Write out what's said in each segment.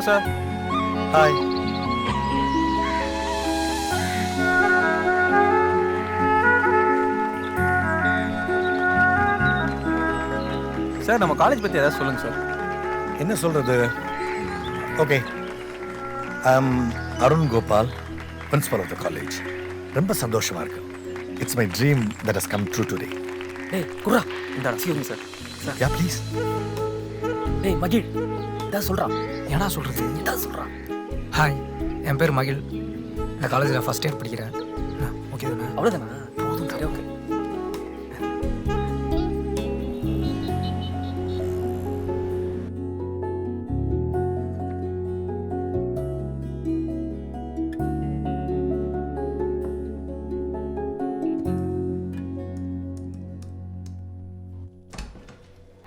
Hello sir. Hi. Sir நம்ம college பற்றி ஏதாவது சொல்லுங்கள் சார். என்ன சொல்கிறது? Okay, I am Arun Gopal, principal of the college. ரொம்ப சந்தோஷமாக இருக்கு. It's my dream that has come true today. டேய் குர்ரா, இந்த எக்ஸ்கியூஸ் சார். Yeah please. டேய் மகிழ், இதான் சொல்கிறான். ஏன்னா சொல்கிறது இதான் சொல்கிறான். ஹாய், என் பேர் மகிழ். இந்த காலேஜில் ஃபஸ்ட் இயர் படிக்கிறேன். ஓகே தானே? அவ்வளோதானா? போதும். சரி, ஓகே.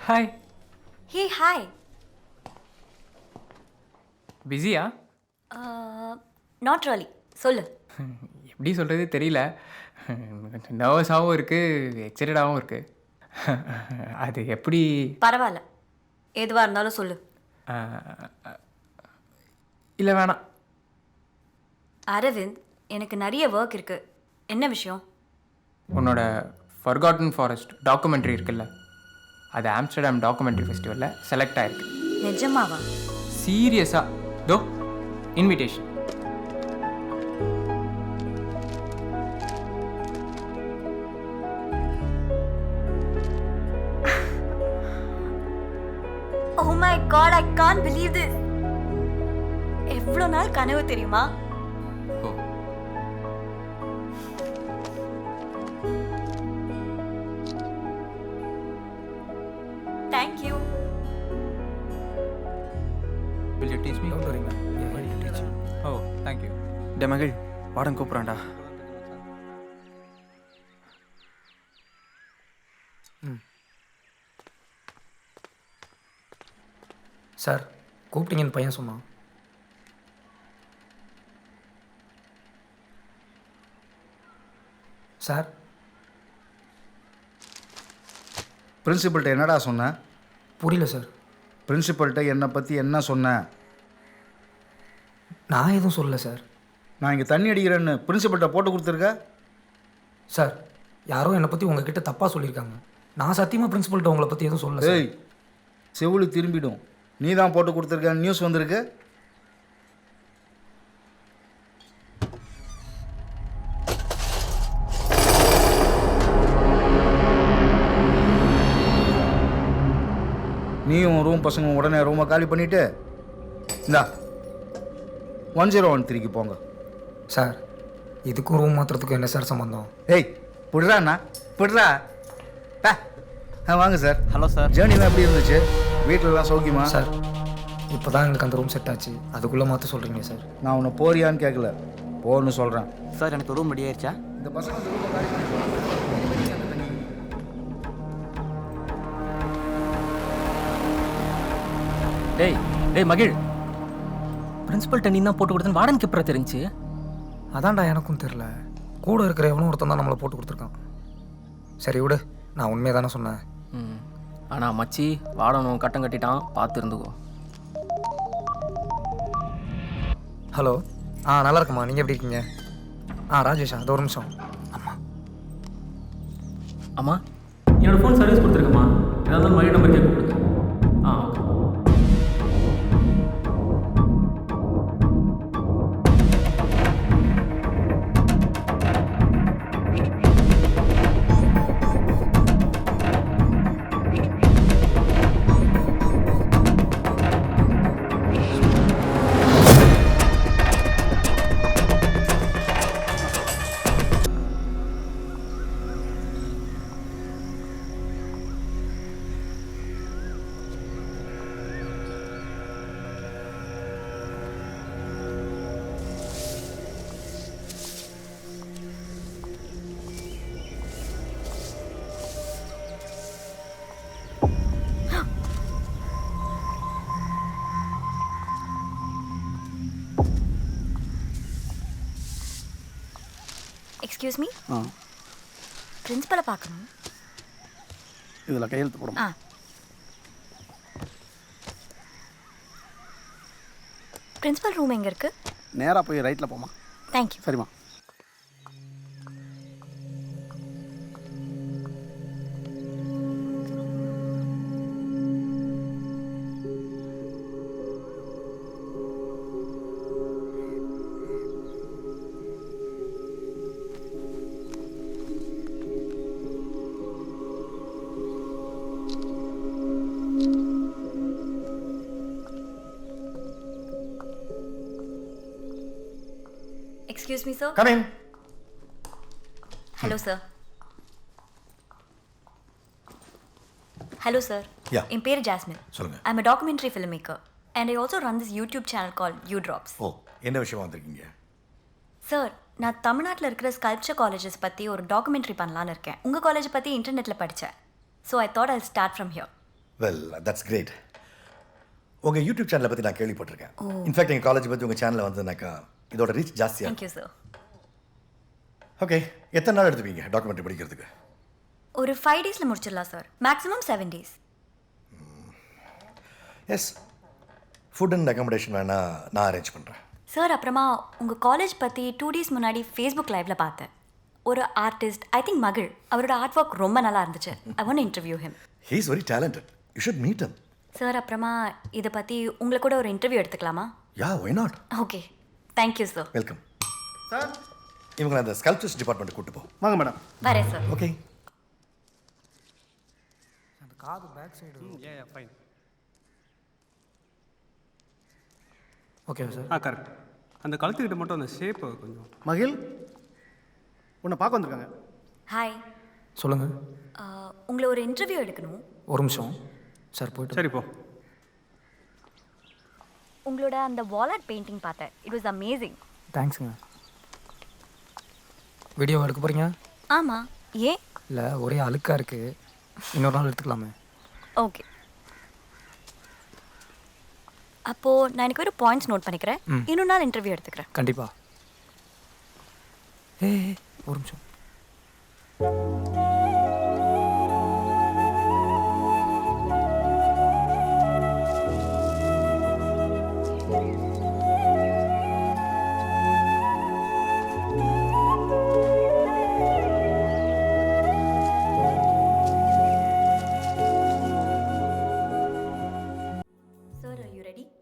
ஹாய். Hey hi. பிஸியா? Not really. சொல்லு. எப்படி சொல்கிறது தெரியல. நர்வஸாகவும் இருக்குது, எக்ஸைட்டடாகவும் இருக்குது. அது எப்படி? பரவாயில்ல, எதுவாக இருந்தாலும் சொல்லு. இல்லை வேணாம். அரவிந்த், எனக்கு நிறைய ஒர்க் இருக்கு. என்ன விஷயம்? உன்னோட ஃபர்காட்டன் ஃபாரஸ்ட் டாக்குமெண்ட்ரி இருக்குல்ல, அது ஆம்ஸ்டர்டாம் டாக்குமெண்ட்ரி ஃபெஸ்டிவலில் செலக்ட் ஆகிருக்கு. நிஜமாவா? சீரியஸாக. தோ invitation. Oh my god, I can't believe this. எவ்வளோ நாள் கனவு தெரியுமா? ஓ, Thank you. Will you teach me? Don't worry, man. Yeah, I will teach you. Oh, thank you. டே மகிழ், வாடன் கூப்பிட்றான்டா. சார், கூப்பிட்டீங்கன்னு பையன் சொன்னான். சார், பிரின்சிபல்கிட்ட என்னடா சொன்ன? புரியல சார். பிரின்சிபல்கிட்ட என்னை பற்றி என்ன சொன்னேன்? நான் எதுவும் சொல்லல சார். நான் இங்கே தண்ணி அடிக்கிறேன்னு பிரின்சிபல்கிட்ட போட்டு கொடுத்துருக்க? சார், யாரோ என்னை பற்றி உங்ககிட்ட தப்பாக சொல்லியிருக்காங்க. நான் சத்தியமாக பிரின்சிபல்கிட்ட உங்களை பற்றி எதுவும் சொல்லல சார். ஏய், செவிலி திரும்பிடும். நீ தான் போட்டு கொடுத்துருக்க நியூஸ் வந்திருக்கு. நீயும் ரூம் பசங்க உடனே ரூமை காலி பண்ணிவிட்டு இந்தா 1013க்கு போங்க. சார், இதுக்கும் ரூம் மாத்திரத்துக்கும் என்ன சார் சம்மந்தம்? ஏய், புடுறாண்ணா புடுறா. வாங்க சார். Hello sir. ஜேர்னிலாம் எப்படி இருந்துச்சு? வீட்டிலலாம் சௌக்கியமா? சார், இப்போ தான் எங்களுக்கு அந்த ரூம் செட் ஆச்சு. அதுக்குள்ளே மாற்ற சொல்கிறீங்க சார். நான் உன்னை போறியான்னு கேட்கல, போன்னு சொல்கிறேன். சார், எனக்கு ரூம் ரெடி ஆயிடுச்சா? இந்த பசங்க இந்த ரூமை காலி பண்ணி போங்க. டேய் டேய் மகிழ், பிரின்சிபல்கிட்ட நீ தான் போட்டு கொடுத்தேன்னு வார்டனுக்கு எப்பறம் தெரிஞ்சு? அதான்டா எனக்கும் தெரில. கூட இருக்கிற எவனும் ஒருத்தன் தான் நம்மளை போட்டு கொடுத்துருக்கான். சரி விடு, நான் உண்மையை தானே சொன்னேன். ஆனால் மச்சி வார்டனும் கட்டம் கட்டிட்டான், பார்த்து இருந்துக்கோ. ஹலோ. நல்லா இருக்குமா, நீங்கள் எப்படி இருக்கீங்க? ராஜேஷா, அது ஒரு நிமிஷம். அம்மா, என்னோடய ஃபோன் சர்வீஸ் கொடுத்துருக்கம்மா. ஏதாவது மகிழ் நம்பர் கேட்க கொடுங்க. ஓகே. Excuse me. பிரின்சிபலை பார்க்கணும். இதில் கையெழுத்து போடணும். பிரின்சிபல் ரூம் எங்கே இருக்கு? நேராக போய் ரைட்டில் போமா. தேங்க்யூ. சரிம்மா. Excuse me sir. Come in. Hello sir. Hello sir. Yeah. என் பேர் ஜாஸ்மின். சொல்லுங்க. I am a documentary filmmaker and I also run this YouTube channel called U Drops. ஓ, என்ன விஷயமா வந்திருக்கீங்க? சார், நான் தமிழ்நாட்டில் இருக்கிற ஸ்கல்ப்சர் காலேஜஸ் பற்றி ஒரு டாக்குமெண்ட்ரி பண்ணலான்னு இருக்கேன். உங்கள் காலேஜ் பற்றி இன்டர்நெட்டில் படித்தேன். So I thought I'll start from here. Well, that's great. உங்கள் யூடியூப் சேனலை பற்றி நான் கேள்விப்பட்டிருக்கேன். இன்ஃபேக்ட் எங்கள் காலேஜ் பற்றி உங்கள் சேனலில் வந்ததுனாக்கா இதோட ரீச் ஜாஸ்தியாக. Thank you sir. ஓகே, எத்தனை நாள் எடுத்துப்பீங்க டாக்குமெண்ட்ரி படிக்கிறதுக்கு? ஒரு 5 daysல முடிச்சிடலாம் சார். Maximum 7 days. Yes, food and accommodation வேணா நான் அரேஞ்ச் பண்ணுறேன். சார், அப்புறமா உங்கள் காலேஜ் பற்றி 2 days முன்னாடி ஃபேஸ்புக் லைவில் பார்த்தேன். ஒரு ஆர்டிஸ்ட், ஐ திங்க் மகிழ், அவரோட ஆர்ட் ஒர்க் ரொம்ப நல்லா இருந்துச்சு. I want interview him. He is very talented. You should meet him. Sir, அப்புறமா இதை பற்றி உங்களை கூட ஒரு இன்டர்வியூ எடுத்துக்கலாமா? Yeah, why not. Okay, thank you sir. Welcome sir. இவங்களை அந்த ஸ்கல்ப்சர்ஸ் டிபார்ட்மெண்ட் கூட்டு போ. வாங்க மேடம். வரேன் சார். ஓகே. அந்த காது back side. Fine. Okay sir. Correct. அந்த கழுத்துக்கிட்ட மட்டும் அந்த ஷேப்பு கொஞ்சம். மகிழ், உன்னை பார்க்க வந்திருக்காங்க. ஹாய். சொல்லுங்கள். உங்களை ஒரு இன்டர்வியூ எடுக்கணும். ஒரு நிமிஷம் சார், போய்ட்டு. சரி போ. உங்களோட அந்த வாலட் பெயிண்டிங் பார்த்தேன். It was amazing. தேங்க்ஸுங்க. வீடியோ எடுக்க போகிறீங்க? ஆமாம். ஏன்? இல்லை, ஒரே அழுக்காக இருக்குது. இன்னொரு நாள் எடுத்துக்கலாமே. ஓகே. அப்போது நான் எனக்கு ஒரு பாயிண்ட்ஸ் நோட் பண்ணிக்கிறேன். இன்னொரு நாள் இன்டர்வியூ எடுத்துக்கிறேன். கண்டிப்பாக. ஒரு நிமிஷம்.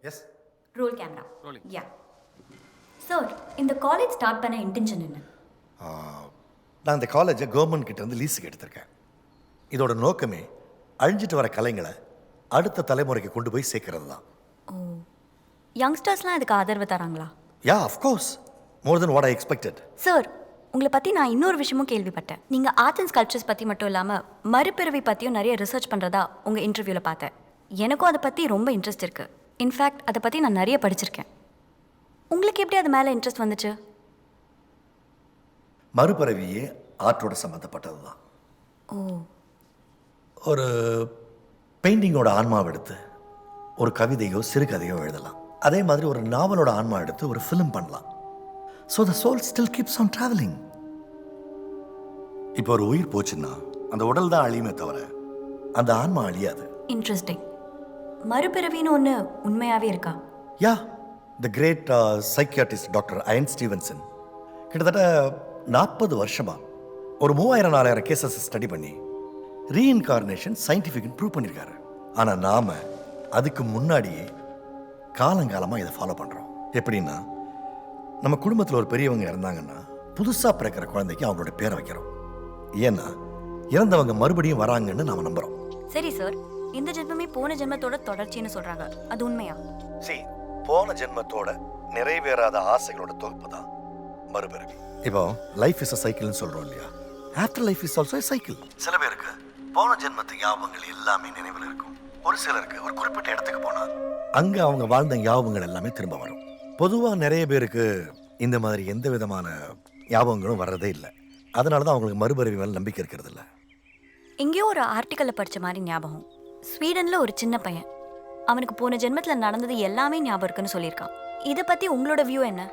Yes. Roll camera. Yeah. Sir, இந்த காலேஜ் ஸ்டார்ட் பண்ண இன்டென்ஷன் என்ன? நான் இந்த காலேஜை கவர்மெண்ட் கிட்ட இருந்து லீஸுக்கு எடுத்திருக்கேன். இதோட நோக்கமே அழிஞ்சிட்டு வர கலைங்களை அடுத்த தலைமுறைக்கு கொண்டு போய் சேர்க்கறது தான். ஓ, யங்ஸ்டர்ஸ்லாம் இதுக்கு ஆதரவு தராங்களா? Yeah, of course, more than what I expected. Sir, உங்களை பற்றி நான் இன்னொரு விஷயமும் கேள்விப்பட்டேன். நீங்கள் ஆர்ட்ஸ் அண்ட் ஸ்கல்ப்சர்ஸ் பற்றி மட்டும் இல்லாமல் மறுபிறவி பற்றியும் நிறைய ரிசர்ச் பண்ணுறதா உங்கள் இன்டர்வியூவில் பார்த்தேன். எனக்கும் அதை பற்றி ரொம்ப இன்ட்ரெஸ்ட் இருக்குது. இன்ஃபேக்ட் அதை பற்றி நான் நிறைய படிச்சிருக்கேன். உங்களுக்கு எப்படி அது மேலே இன்ட்ரெஸ்ட் வந்துச்சு? மறுபிறவியே ஆர்ட்டோட சம்மந்தப்பட்டது தான். ஓ. ஒரு பெயிண்டிங்கோட ஆன்மாவை எடுத்து ஒரு கவிதையோ சிறுகதையோ எழுதலாம். அதே மாதிரி ஒரு நாவலோட ஆன்மா எடுத்து ஒரு ஃபிலிம் பண்ணலாம். So the soul still keeps on travelling. இப்போ ஒரு உயிர் போச்சுன்னா அந்த உடல் தான் அழியுமே தவிர அந்த ஆன்மா அழியாது. இன்ட்ரெஸ்டிங். மறுபிறவின்னு ஒன்று உண்மையாகவே இருக்கா? Yeah, the great psychiatrist doctor Ian Stevenson கிட்டத்தட்ட 40 வருஷமா ஒரு 3000-4000 கேசஸ் ஸ்டடி பண்ணி ரீஇன்கார்னேஷன் சயின்டிஃபிக்னு ப்ரூவ் பண்ணியிருக்காரு. ஆனால் நாம் அதுக்கு முன்னாடியே காலங்காலமாக இதை ஃபாலோ பண்ணுறோம். எப்படின்னா, நம்ம குடும்பத்தில் ஒரு பெரியவங்க இறந்தாங்கன்னா புதுசாக பிறக்கிற குழந்தைக்கு அவங்களோட பேரை வைக்கிறோம். ஏன்னா இறந்தவங்க மறுபடியும் வராங்கன்னு நாம் நம்புகிறோம். சரி சார், இந்த ஜென்மமே போன ஜென்மத்தோட தொடர்ச்சின்னு சொல்கிறாங்க. அது உண்மையா? சரி, போன ஜென்மத்தோட நிறைவேறாத ஆசைகளோட தொகுப்பு தான் மறுபிறவி. இப்போ லைஃப் இஸ் அ சைக்கிள்னு சொல்கிறோம் இல்லையா? After life is also cycle. சில பேருக்கு போன ஜென்மத்து ஞாபகங்கள் எல்லாமே நினைவில் இருக்கும். ஒரு சிலருக்கு ஒரு குறிப்பிட்ட இடத்துக்கு போனால் அங்கே அவங்க வாழ்ந்த ஞாபகங்கள் எல்லாமே திரும்ப வரும். பொதுவாக நிறைய பேருக்கு இந்த மாதிரி எந்த விதமான ஞாபகங்களும் வர்றதே இல்லை. அதனால தான் அவங்களுக்கு மறுபிறவி மேலே நம்பிக்கை இருக்கிறது இல்லை. எங்கேயோ ஒரு ஆர்டிக்கலில் படித்த மாதிரி ஞாபகம். ஸ்வீடனில் ஒரு சின்ன பையன், அவனுக்கு போன ஜென்மத்தில் நடந்தது எல்லாமே ஞாபகம் இருக்குன்னு சொல்லியிருக்கான். இதை பற்றி உங்களோட வியூ என்ன?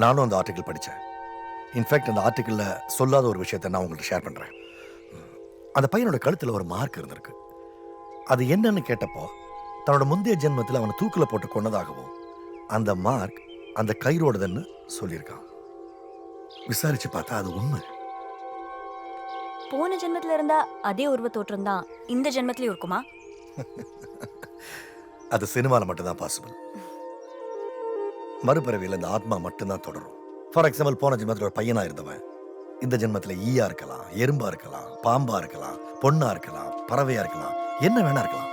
நானும் அந்த ஆர்டிக்கல் படித்தேன். இன்ஃபேக்ட் அந்த ஆர்டிக்கலில் சொல்லாத ஒரு விஷயத்தை நான் உங்கள்கிட்ட ஷேர் பண்ணுறேன். அந்த பையனோட கழுத்தில் ஒரு மார்க் இருந்திருக்கு. அது என்னன்னு கேட்டப்போ தன்னோட முந்தைய ஜென்மத்தில் அவனை தூக்கில் போட்டு கொன்னதாகவும் அந்த மார்க் அந்த கயிறோடதுன்னு சொல்லியிருக்கான். விசாரிச்சு பார்த்தா அது உண்மை. போன ஜென்மத்துல இருந்தா அதே உருவ தோற்றம் தான் இந்த ஜென்மத்திலயும் இருக்குமா? அது சினிமாவில் மட்டும்தான் பாசிபிள். மறுபிறவியில் இந்த ஆத்மா மட்டும்தான் தொடரும். ஃபார் எக்ஸாம்பிள், போன ஜென்மத்தில் ஒரு பையனா இருந்தவன் இந்த ஜென்மத்தில் ஈயா இருக்கலாம், எறும்பா இருக்கலாம், பாம்பா இருக்கலாம், பொண்ணா இருக்கலாம், பறவையா இருக்கலாம், என்ன வேணா இருக்கலாம்.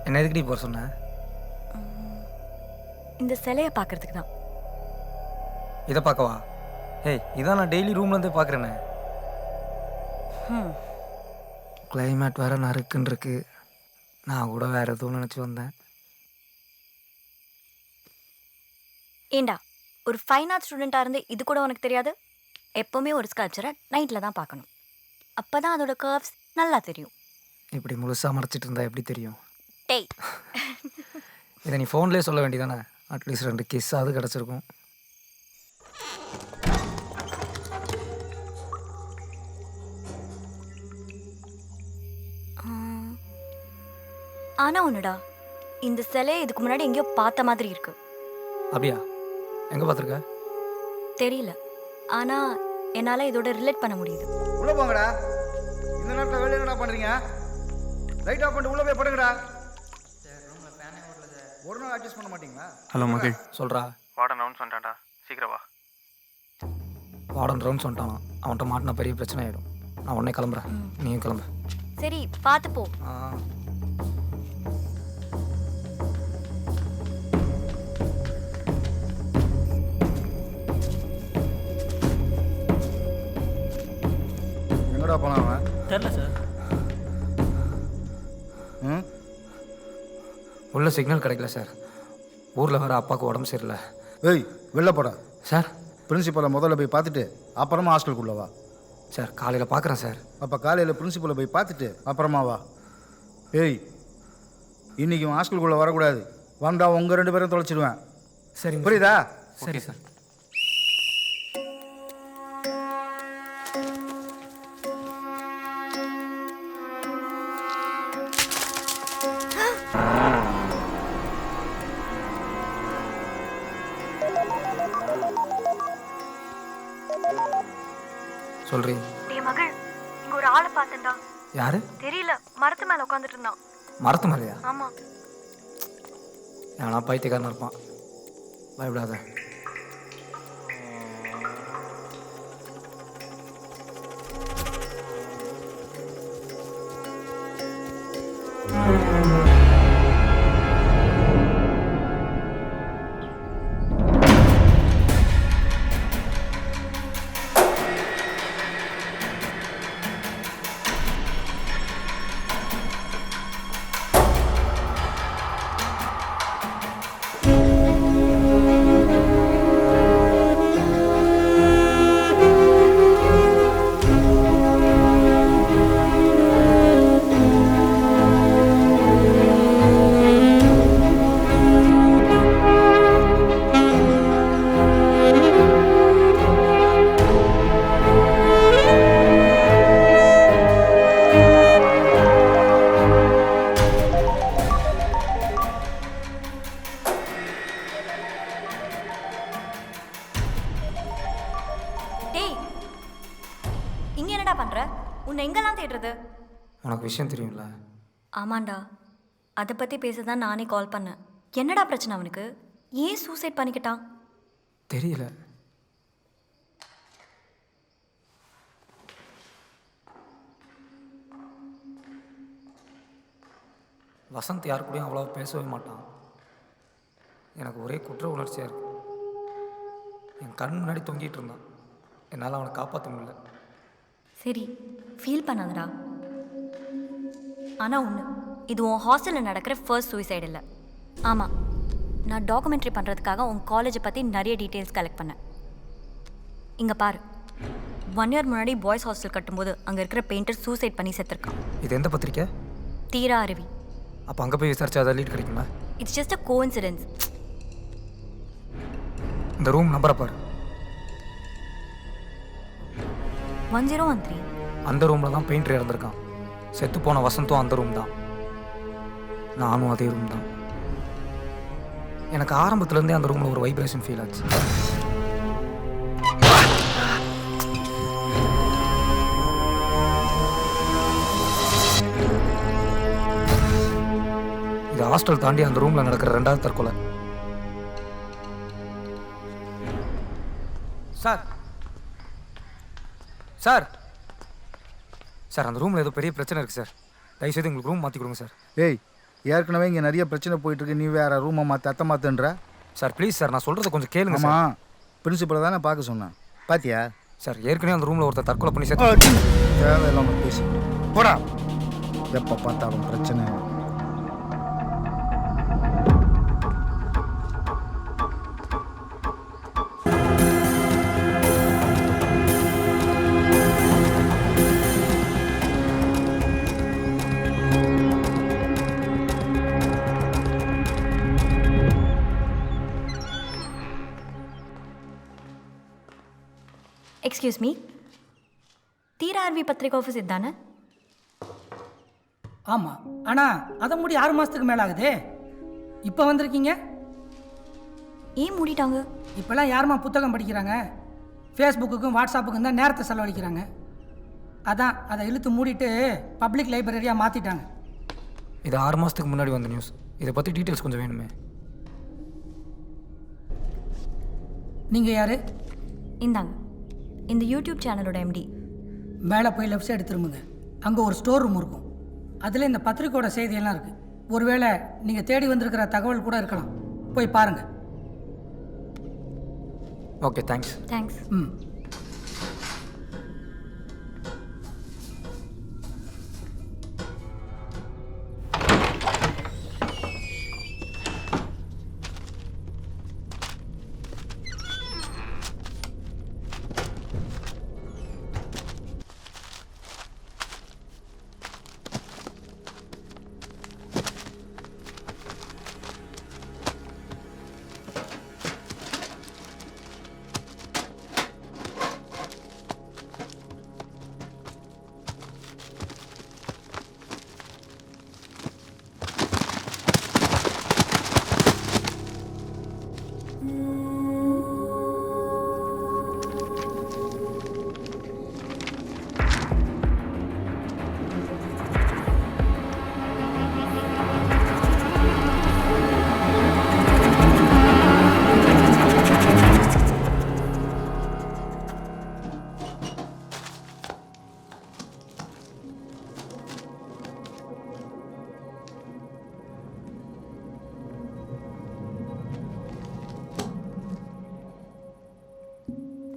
என்ன எதுக்கு நீ போற சொன்ன? இந்த சிலையை பார்க்கறதுக்கு தான். இதை பார்க்கவா? ஏய், இதான் நான் டெய்லி ரூம்லேருந்தே பார்க்குறேனே. கிளைமேட் வேற நறுக்குன்னு இருக்கு. நான் கூட வேற எதுவும் நினச்சி வந்தேன். ஏண்டா, ஒரு ஃபைன் ஆர்ட் ஸ்டூடெண்ட்டாக இருந்து இது கூட உனக்கு தெரியாது? எப்போவுமே ஒரு ஸ்கல்ப்சரை நைட்டில் தான் பார்க்கணும். அப்போ தான் அதோட கர்வ்ஸ் நல்லா தெரியும். இப்படி முழுசாக மறைச்சிட்டு இருந்தா எப்படி தெரியும்? டேய், இதை நீ ஃபோன்லேயே சொல்ல வேண்டியதானே? அட்லீஸ்ட் 2 கிஸ்ஸாவது கிடச்சிருக்கும். ஆனால் ஒன்றுடா, இந்த சிலையை இதுக்கு முன்னாடி எங்கேயோ பார்த்த மாதிரி இருக்கு. அப்படியா? எங்கே பார்த்துருக்க? தெரியல, ஆனால் என்னால் இதோட ரிலேட் பண்ண முடியுது. உள்ள போங்கடா. இந்த நேரத்தில் வெளியே என்னடா பண்ணுறீங்க? லைட் ஆஃப் பண்ணிட்டு உள்ள போய் படுங்கடா. ஒரு நாள் அட்ஜஸ்ட் பண்ண மாட்டீங்களா? ஹலோ மகிழ். சொல்கிறா. வார்டன் ரவுண்ட் வந்துட்டான்டா, சீக்கிரம் வா. வார்டன் ரவுண்ட்ஸ் வந்துட்டானா? அவன்கிட்ட மாட்டினா பெரிய பிரச்சனை ஆகிடும். நான் உடனே கிளம்புறேன், நீயும் கிளம்பு. சரி, பார்த்து போ. எங்கடா போனா அவன்? தெரில சார். ம், உள்ள சிக்னல் கிடைக்கல சார். ஊரில் வர அப்பாவுக்கு உடம்பு சரியில்லை. ஏய் வெளில போடா. சார், பிரின்சிபலை முதல்ல போய் பார்த்துட்டு அப்புறமா ஹாஸ்டலுக்குள்ள வா. சார் காலையில் பார்க்குறேன் சார். அப்போ காலையில் பிரின்சிபலை போய் பார்த்துட்டு அப்புறமா வா. ஏய், இன்னைக்கு ஹாஸ்டலுக்குள்ளே வரக்கூடாது. வந்தா உங்கள் 2 பேரும் தொலைச்சிடுவேன். சரி, புரியுதா? சரி சார். சொல்றீ? டேய் மகள், இங்க ஒரு ஆளை பார்த்தேன்டா. யாரு? தெரியல, மரத்து மேல உட்காந்துட்டு இருந்தான். மரத்து மேலையா? ஆமா. ஏன்னா பைத்தியக்காரன் இருப்பான். பயப்படாத. இங்க என்னடா பண்ற? உன்னை எங்கெல்லாம் தேடுறது? உனக்கு விஷயம் தெரியும்ல? ஆமாண்டா, அதை பத்தி பேச தான் நானே கால் பண்ணேன். என்னடா பிரச்சனை அவனுக்கு? ஏன் சூசைட் பண்ணிக்கிட்டான்? தெரியல. வசந்த் யார் கூடயும் அவ்வளோ பேசவே மாட்டான். எனக்கு ஒரே குற்ற உணர்ச்சியாக இருக்கு. என் கண் முன்னாடி தொங்கிட்டு இருந்தான். என்னால் அவனை காப்பாற்ற முடியல. சரி, ஃபீல் பண்ணாதடா. ஆனால் ஒன்று, இது உன் ஹாஸ்டலில் நடக்கிற ஃபர்ஸ்ட் சூசைட் இல்லை. ஆமாம், நான் டாக்குமெண்ட்ரி பண்ணுறதுக்காக உன் காலேஜை பற்றி நிறைய டீட்டெயில்ஸ் கலெக்ட் பண்ணேன். இங்கே பாரு, 1 இயர் முன்னாடி பாய்ஸ் ஹாஸ்டல் கட்டும்போது அங்கே இருக்கிற பெயிண்டர் சூசைட் பண்ணி செத்துருக்கான். இது எந்த பத்திரிக்கை? தீரா அருவி. அப்போ அங்கே போய் விசாரிச்சா அதை லீட் கிடைக்குமா? It's just a coincidence. இந்த ரூம் நம்பரை பாரு. 1013. அந்த ரூமில் தான் பெயிண்டர் இறந்துருக்கான். செத்து போன வசந்தும் அந்த ரூம் தான், நானும் அதே ரூம் தான். எனக்கு ஆரம்பத்துலேருந்தே அந்த ரூமில் ஒரு வைப்ரேஷன் ஃபீல் ஆச்சு. இது ஹாஸ்டல் தாண்டி அந்த ரூமில் நடக்கிற 2வது தற்கொலை. சார் சார் சார் அந்த ரூமில் ஏதோ பெரிய பிரச்சனை இருக்குது சார். தயவுசெய்து எங்களுக்கு ரூம் மாற்றி கொடுங்க சார். ஏய், ஏற்கனவே இங்கே நிறைய பிரச்சனை போயிட்டுருக்கு, நீ வேறு ரூமை மாற்ற அத்தை மாற்றுன்ற. சார் ப்ளீஸ் சார், நான் சொல்கிறத கொஞ்சம் கேளுங்க சார். ஆமாம், பிரின்சிபலை தானே பார்க்க சொன்னேன், பாத்தியா? சார் ஏற்கனவே அந்த ரூமில் ஒருத்தர் தற்கொலை பண்ணி சார். தேவையில்லாமல் பேசி போடா. எப்போ பார்த்தாலும் பிரச்சனை. எக்ஸ்கியூஸ் மீ, தீரா அருவி பத்திரிக்கை ஆஃபீஸ் இதுதானே? ஆமாம், ஆனால் அதை மூடி 6 மாதத்துக்கு மேலே ஆகுது. இப்போ வந்திருக்கீங்க? ஏன் மூடிட்டாங்க? இப்போல்லாம் யாருமா புத்தகம் படிக்கிறாங்க? ஃபேஸ்புக்குக்கும் வாட்ஸ்அப்புக்கும் தான் நேரத்தை செலவழிக்கிறாங்க. அதான் அதை இழுத்து மூடிட்டு பப்ளிக் லைப்ரரியாக மாற்றிட்டாங்க. இது 6 மாதத்துக்கு முன்னாடி வந்த நியூஸ். இதை பற்றி டீட்டெயில்ஸ் கொஞ்சம் வேணுமே. நீங்கள் யார்? இந்தாங்க, இந்த யூடியூப் சேனலோட எம்டி. மேலே போய் லெஃப்ட் சைடு திரும்புங்க, அங்கே ஒரு ஸ்டோர் ரூம் இருக்கும். அதில் இந்த பத்திரிக்கையோட செய்தியெல்லாம் இருக்குது. ஒருவேளை நீங்கள் தேடி வந்திருக்கிற தகவல் கூட இருக்கலாம், போய் பாருங்கள். Okay, thanks. தேங்க்ஸ். ம்.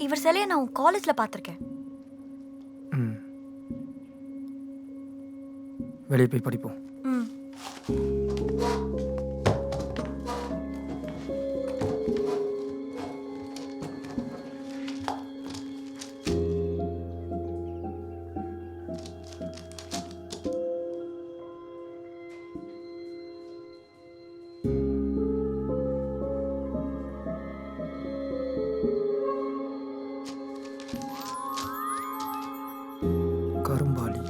இவர் சிலையை நான் உன் காலேஜில் பார்த்துருக்கேன். ம், வெளியே போய் படிப்போம். ம். கரும்பாலி.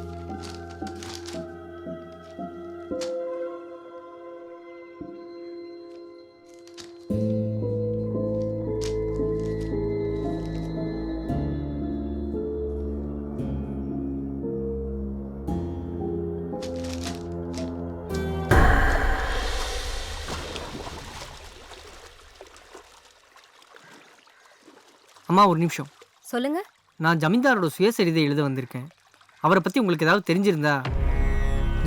அம்மா ஒரு நிமிஷம். சொல்லுங்க. நான் ஜமீன்தாரோட சுயசரிதை எழுத வந்திருக்கேன். அவரை பற்றி உங்களுக்கு ஏதாவது தெரிஞ்சிருந்தா.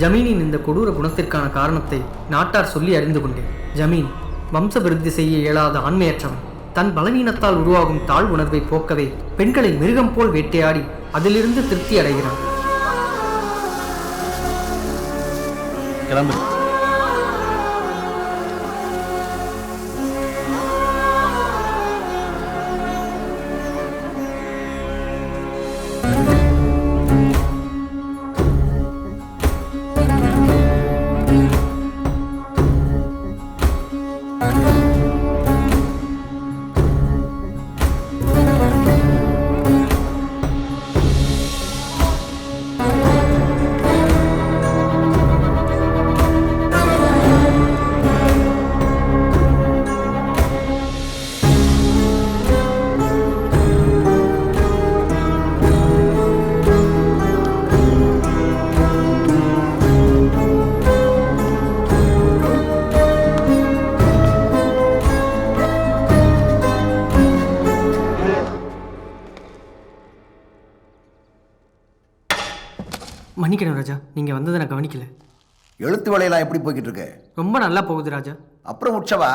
ஜமீனின் இந்த கொடூர குணத்திற்கான காரணத்தை நாட்டார் சொல்லி அறிந்து கொண்டேன். ஜமீன் வம்சவிருத்தி செய்ய இயலாத ஆண்மையற்றவன். தன் பலவீனத்தால் உருவாகும் தாழ் உணர்வை போக்கவே பெண்களை மிருகம் போல் வேட்டையாடி அதிலிருந்து திருப்தி அடைகிறான். கிளம்பு. மன்னிக்கணும் ராஜா, நீங்கள் வந்ததை நான் கவனிக்கல. எழுத்து வேலையெல்லாம் எப்படி போய்கிட்டு இருக்கு? ரொம்ப நல்லா போகுது ராஜா. அப்புறம் உற்சவா,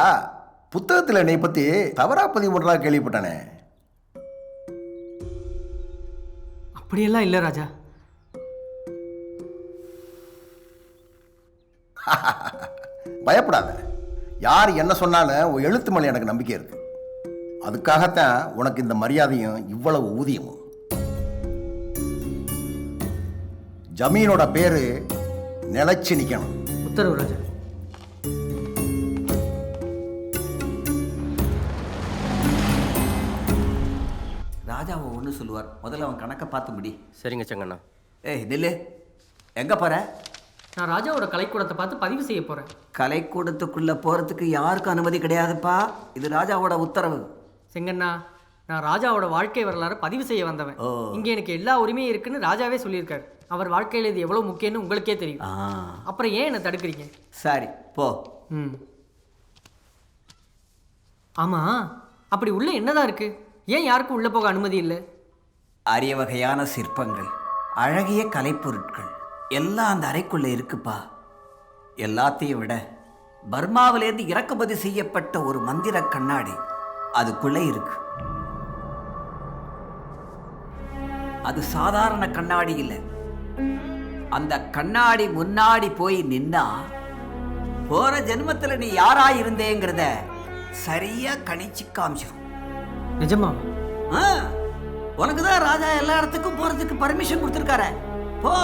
புத்தகத்தில் என்னை பற்றி தவறாக பதிவு பண்ணுறதா கேள்விப்பட்டானே. அப்படியெல்லாம் இல்லை ராஜா. பயப்படாத. யார் என்ன சொன்னாலும் உன் எழுத்து மேலே எனக்கு நம்பிக்கை இருக்கு. அதுக்காகத்தான் உனக்கு இந்த மரியாதையும் இவ்வளவு ஊதியமும். ஜமீனோட பேரு நிலைச்சு நிற்கணும். உத்தரவு ராஜா. ராஜாவை ஒன்று சொல்லுவார், முதல்ல அவன் கணக்கை பார்த்து முடி. சரிங்க செங்கண்ணா. ஏய் நில்லு, எங்கே போகிற? நான் ராஜாவோட கலைக்கூடத்தை பார்த்து பதிவு செய்ய போகிறேன். கலைக்கூடத்துக்குள்ளே போகிறதுக்கு யாருக்கும் அனுமதி கிடையாதுப்பா. இது ராஜாவோட உத்தரவு. செங்கண்ணா, நான் ராஜாவோட வாழ்க்கை வரலாறு பதிவு செய்ய வந்தவன். இங்கே எனக்கு எல்லா உரிமையும் இருக்குன்னு ராஜாவே சொல்லியிருக்காரு. அவர் வாழ்க்கையில் இது எவ்வளோ முக்கியம்னு உங்களுக்கே தெரியும். அப்புறம் ஏன் என்னை தடுக்கிறீங்க? சரி போ. ஆமாம், அப்படி உள்ள என்னதான் இருக்கு? ஏன் யாருக்கும் உள்ளே போக அனுமதி இல்லை? அரிய வகையான சிற்பங்கள், அழகிய கலைப்பொருட்கள் எல்லாம் அந்த அறைக்குள்ளே இருக்குப்பா. எல்லாத்தையும் விட பர்மாவிலேருந்து இறக்குமதி செய்யப்பட்ட ஒரு மந்திர கண்ணாடி அதுக்குள்ளே இருக்கு. அது சாதாரண கண்ணாடி இல்லை. அந்த கண்ணாடி முன்னாடி போய் நின்னா போற ஜென்மத்துல நீ யாராயிருந்தேங்கிறத சரியா கணிச்சு காமிச்சிடும். நிஜமா? உனக்கு தான் ராஜா எல்லா இடத்துக்கும் போறதுக்கு பர்மிஷன் கொடுத்துருக்காரு. போ.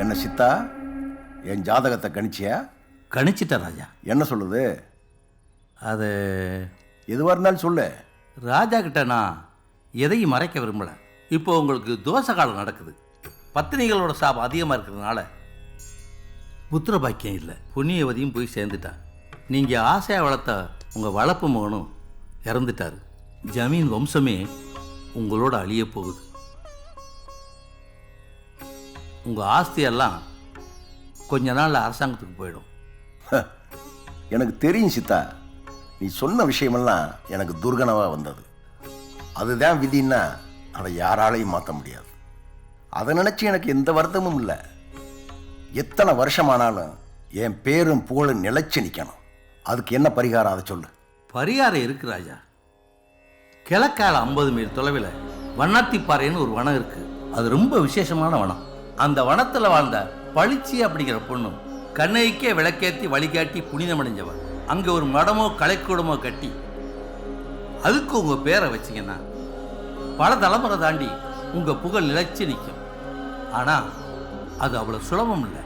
என்ன சித்தா, என் ஜாதகத்தை கணிச்சியா? கணிச்சிட்ட ராஜா. என்ன சொல்லுது? அது எதுவாக இருந்தாலும் சொல்லு. ராஜா கிட்ட நான் எதையும் மறைக்க விரும்பல. இப்போ உங்களுக்கு தோசை காலம் நடக்குது. பத்தினிகளோட சாபம் அதிகமாக இருக்கிறதுனால புத்திர பாக்கியம் இல்லை. புண்ணியவதியும் போய் சேர்ந்துட்டான். நீங்கள் ஆசையாக வளர்த்த உங்கள் வளர்ப்பு மகனும் இறந்துட்டார். ஜமீன் வம்சமே உங்களோட அழிய போகுது. உங்கள் ஆஸ்தியெல்லாம் கொஞ்ச நாள் அரசாங்கத்துக்கு போயிடும். எனக்கு தெரியும் சித்தா, நீ சொன்ன விஷயமெல்லாம் எனக்கு துர்கனவாக வந்தது. அதுதான் விதின்னா அதை யாராலையும் மாற்ற முடியாது. அதை நினச்சி எனக்கு எந்த வருத்தமும் இல்லை. எத்தனை வருஷமானாலும் என் பேரும் புகழும் நிலைச்சு நிற்கணும். அதுக்கு என்ன பரிகாரம் அதை சொல்லு. பரிகாரம் இருக்கு ராஜா. கிழக்கால 50 மைல் தொலைவில் வண்ணாத்திப்பாறைன்னு ஒரு வனம் இருக்கு. அது ரொம்ப விசேஷமான வனம். அந்த வனத்தில் வாழ்ந்த பளிச்சி அப்படிங்கிற பொண்ணு கண்ணைக்கே விளக்கேற்றி வழிகாட்டி புனிதமடைஞ்சவன். அங்கே ஒரு மடமோ கலைக்கூடமோ கட்டி அதுக்கு உங்கள் பேரை வச்சிங்கன்னா பல தலைமுறை தாண்டி உங்கள் புகழ் நிலைச்சு நிற்கும். ஆனால் அது அவ்வளோ சுலபம் இல்லை.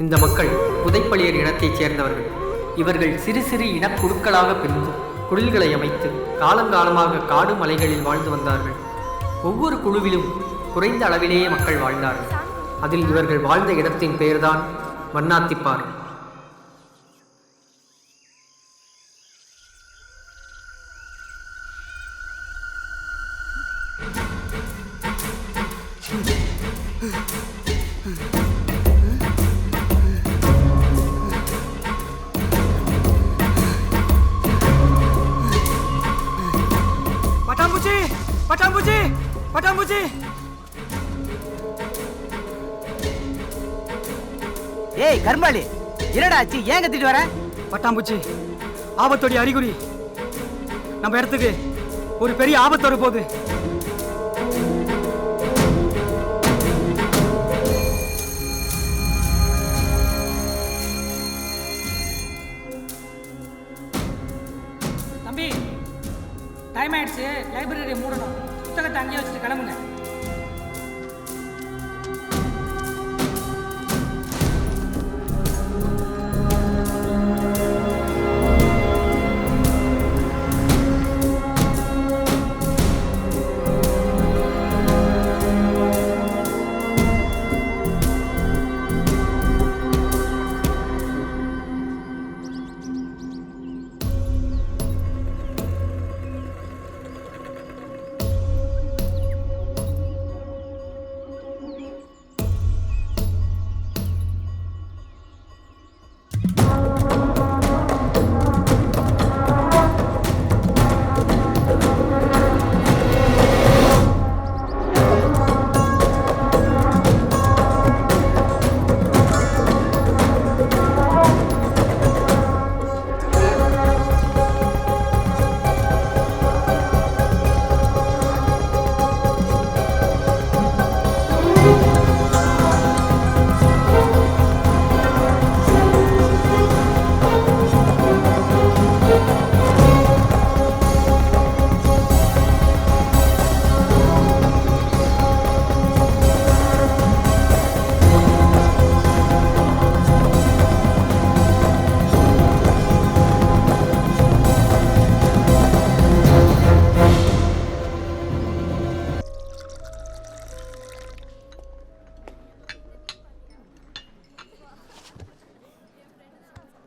இந்த மக்கள் புதைப்பள்ளியர் இனத்தைச் சேர்ந்தவர்கள். இவர்கள் சிறு சிறு இனக்குழுக்களாக பிரிந்து குடில்களை அமைத்து காலங்காலமாக காடு மலைகளில் வாழ்ந்து வந்தார்கள். ஒவ்வொரு குழுவிலும் குறைந்த அளவிலேயே மக்கள் வாழ்ந்தார்கள். அதில் இவர்கள் வாழ்ந்த இடத்தின் பெயர்தான் வண்ணாத்திப்பாறை. பட்டாம்பூச்சி பட்டாம்பூச்சி பட்டாம்பூச்சி! ஏய் கர்மாளி, என்னடா ஆச்சு? ஏன் கத்திட்டு வர? பட்டாம்பூச்சி, ஆபத்தோடைய அறிகுறி. நம்ம இடத்துக்கு ஒரு பெரிய ஆபத்து வர போகுது. தம்பி, டைம் ஆயிடுச்சு. லைப்ரரியை மூடணும். புத்தகத்தை அங்கேயே வச்சுட்டு கிளம்புங்க.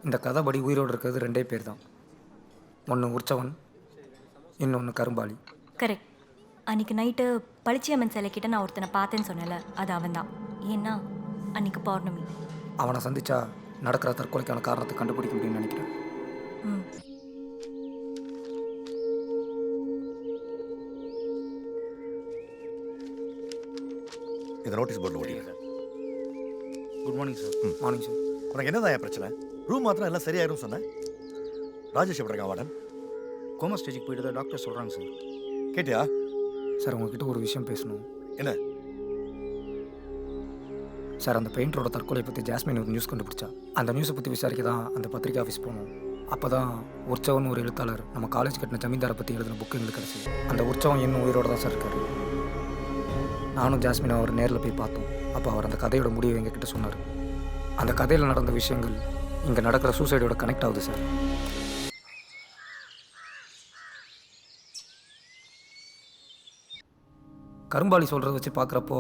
இந்த கதைப்படி உயிரோடு இருக்கிறது 2 பேர் தான். ஒன்று உற்சவன், இன்னொன்று கரும்பாளி. கரெக்ட். அன்றைக்கி நைட்டு பளிச்சியம்மன் சிலைக்கிட்ட நான் ஒருத்தனை பார்த்தேன்னு சொன்னேன்ல, அது அவன் தான். ஏன்னா அன்றைக்கி பௌர்ணமி. அவனை சந்திச்சா நடக்கிற தற்கொலைக்கான காரணத்தை கண்டுபிடிக்க முடியும்னு நினைக்கிறேன். ம். இந்த நோட்டீஸ் போர்டில் ஓடி. Good morning sir. Morning sir. உனக்கு என்னதான் பிரச்சனை? ரூம் மாத்திரம் எல்லாம் சரியாயிரும் சொன்னேன். ராஜேஷ் எப்படி இருக்கான் வார்டன்? கோமா ஸ்டேஜுக்கு போயிட்டு டாக்டர் சொல்கிறாங்க சார். கேட்டியா? சார் உங்ககிட்ட ஒரு விஷயம் பேசணும். என்ன சார், அந்த பெயிண்டரோட தற்கொலை பற்றி ஜாஸ்மின் ஒரு நியூஸ் கண்டுபிடிச்சா. அந்த நியூஸை பற்றி விசாரிக்க தான் அந்த பத்திரிக்கை ஆஃபீஸ் போனோம். அப்போ தான் உற்சவன் ஒரு எழுத்தாளர் நம்ம காலேஜ் கட்டின ஜமீன்தாரை பற்றி எழுதின புக்கு எங்களுக்கு கிடச்சி. அந்த உற்சவம் இன்னும் உயிரோடு தான் சார் இருக்கார். நானும் ஜாஸ்மின் அவர் நேரில் போய் பார்த்தோம். அப்போ அவர் அந்த கதையோட முடிவை எங்ககிட்ட சொன்னார். அந்த கதையில் நடந்த விஷயங்கள் இங்கே நடக்கிற சூசைடோட கனெக்ட் ஆகுது சார். கரும்பாலி சொல்கிறத வச்சு பார்க்குறப்போ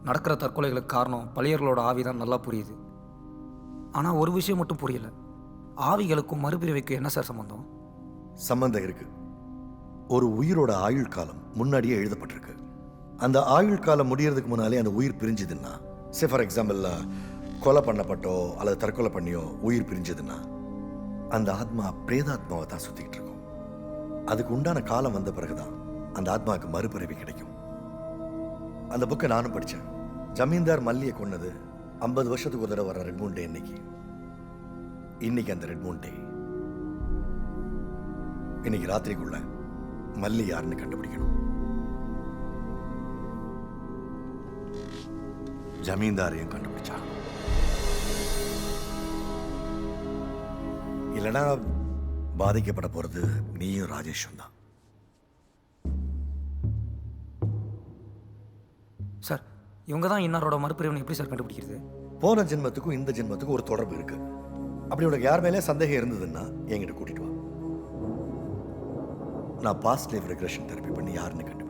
நடக்கிற தற்கொலைகளுக்கு காரணம் பழியர்களோட ஆவி தான் நல்லா புரியுது. ஆனால் ஒரு விஷயம் மட்டும் புரியல, ஆவிகளுக்கும் மறுபிறவிக்கும் என்ன சார் சம்மந்தம்? சம்பந்தம் இருக்கு. ஒரு உயிரோட ஆயுள் காலம் முன்னாடியே எழுதப்பட்டிருக்கு. அந்த ஆயுள் காலம் முடியறதுக்கு முன்னாலே அந்த உயிர் பிரிஞ்சுதுன்னா, சே ஃபார் எக்ஸாம்பிள் கொலை பண்ணப்பட்டோ அல்லது தற்கொலை பண்ணியோ உயிர் பிரிஞ்சதுன்னா அந்த ஆத்மா பிரேதாத்மாவை தான் சுற்றிக்கிட்டு இருக்கும். அதுக்கு உண்டான காலம் வந்த பிறகுதான் அந்த ஆத்மாவுக்கு மறுபிறவி கிடைக்கும். அந்த புக்கை நானும் படித்தேன். ஜமீன்தார் மல்லியை கொன்னது 50 வருஷத்துக்கு ஒரு தடவை வர ரெட் மூன் டே. இன்னைக்கு அந்த ரெட் மூன் டே. இன்னைக்கு ராத்திரிக்குள்ள மல்லி யாருன்னு கண்டுபிடிக்கணும். ஜமீன்தாரையும் கண்டுபிடிச்சா, இல்லைன்னா பாதிக்கப்பட போறது நீயும் ராஜேஷும் தான். சார், இவங்க தான் இன்னாரோட மறுபிறவினை எப்படி சார் கண்டுபிடிக்கிறது? போன ஜென்மத்துக்கும் இந்த ஜென்மத்துக்கும் ஒரு தொடர்பு இருக்கு. அப்படி உனக்கு யார் மேலே சந்தேகம் இருந்ததுன்னா என்கிட்ட கூட்டிட்டு வா. நான் பாஸ்ட் லைஃப் ரெக்ரெஷன் தெரப்பி பண்ணி யாருன்னு கண்டு